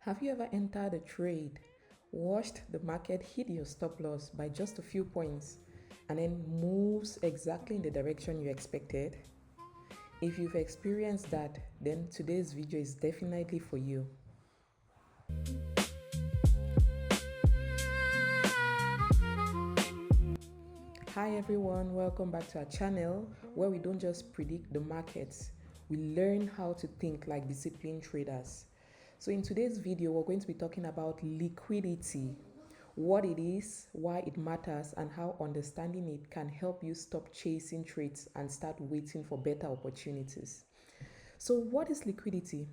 Have you ever entered a trade, watched the market hit your stop loss by just a few points, and then moves exactly in the direction you expected? If you've experienced that, then today's video is definitely for you. Hi everyone, welcome back to our channel where we don't just predict the markets, we learn how to think like disciplined traders. So in today's video, we're going to be talking about liquidity, what it is, why it matters, and how understanding it can help you stop chasing trades and start waiting for better opportunities. So what is liquidity?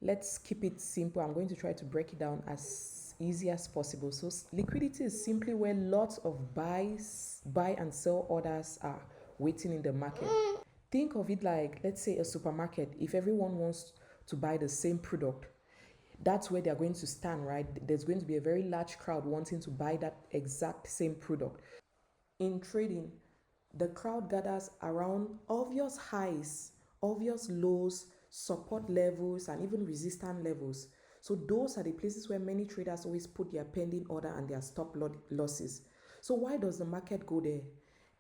Let's keep it simple. I'm going to try to break it down as easy as possible. So liquidity is simply where lots of buy and sell orders are waiting in the market. Think of it like, let's say, a supermarket. If everyone wants to buy the same product, that's where they're going to stand, right? There's going to be a very large crowd wanting to buy that exact same product. In trading, the crowd gathers around obvious highs, obvious lows, support levels, and even resistance levels. So those are the places where many traders always put their pending order and their stop losses. So why does the market go there?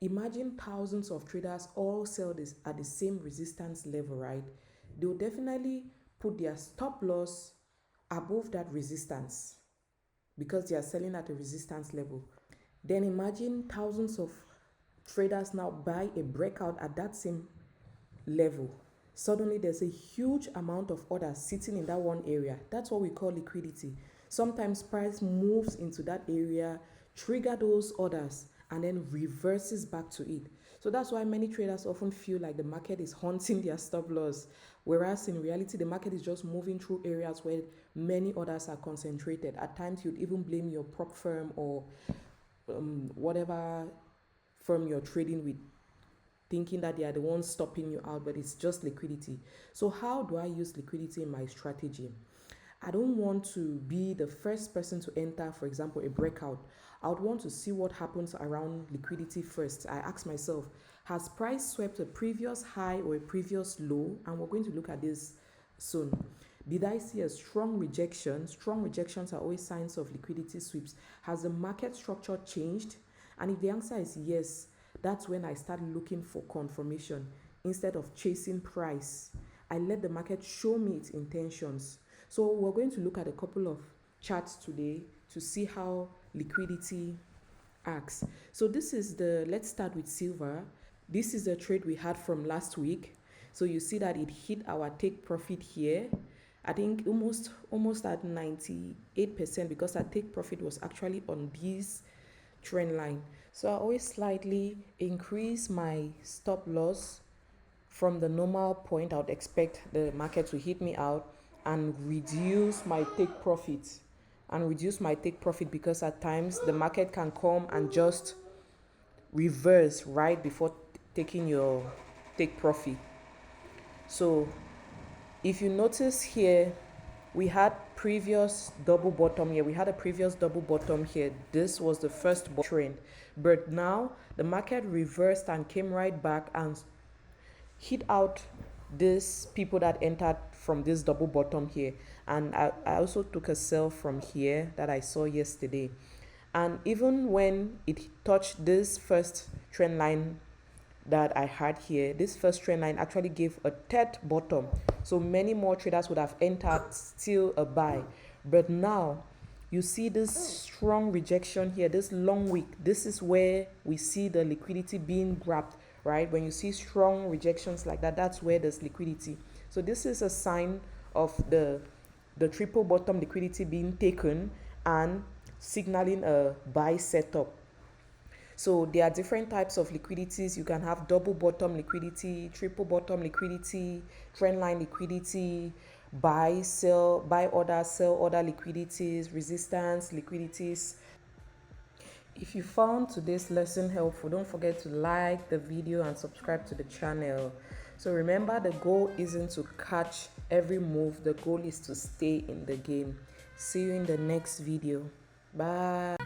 Imagine thousands of traders all sell this at the same resistance level, right? They'll definitely put their stop loss above that resistance because they are selling at a resistance level. Then imagine thousands of traders now buy a breakout at that same level. Suddenly there's a huge amount of orders sitting in that one area. That's what we call liquidity. Sometimes price moves into that area, trigger those orders, and then reverses back to it. So that's why many traders often feel like the market is hunting their stop loss, whereas in reality the market is just moving through areas where many orders are concentrated. At times you'd even blame your prop firm or whatever firm you're trading with, thinking that they are the ones stopping you out, but it's just liquidity. So how do I use liquidity in my strategy? I don't want to be the first person to enter, for example, a breakout. I would want to see what happens around liquidity first. I ask myself, has price swept a previous high or a previous low? And we're going to look at this soon. Did I see a strong rejection? Strong rejections are always signs of liquidity sweeps. Has the market structure changed? And if the answer is yes, that's when I start looking for confirmation. Instead of chasing price, I let the market show me its intentions. So we're going to look at a couple of charts today to see how liquidity acts. So let's start with silver. This is the trade we had from last week. So you see that it hit our take profit here. I think almost at 98% because our take profit was actually on this trend line. So I always slightly increase my stop loss from the normal point I would expect the market to hit me out and reduce my take profit. Because at times the market can come and just reverse right before taking your take profit. So if you notice here, we had previous double bottom here. We had a previous double bottom here. This was the first trend, but now the market reversed and came right back and hit out these people that entered from this double bottom here. And I also took a sell from here that I saw yesterday. And even when it touched this first trend line that I had here, this first trend line actually gave a third bottom. So many more traders would have entered still a buy. But now you see this strong rejection here, this long wick. This is where we see the liquidity being grabbed, right? When you see strong rejections like that, that's where there's liquidity. So this is a sign of the triple bottom liquidity being taken and signaling a buy setup. So there are different types of liquidities. You can have double bottom liquidity, triple bottom liquidity, trend line liquidity, buy, sell, buy order, sell order liquidities, resistance liquidities. If you found today's lesson helpful, don't forget to like the video and subscribe to the channel. So remember, the goal isn't to catch every move. The goal is to stay in the game. See you in the next video. Bye.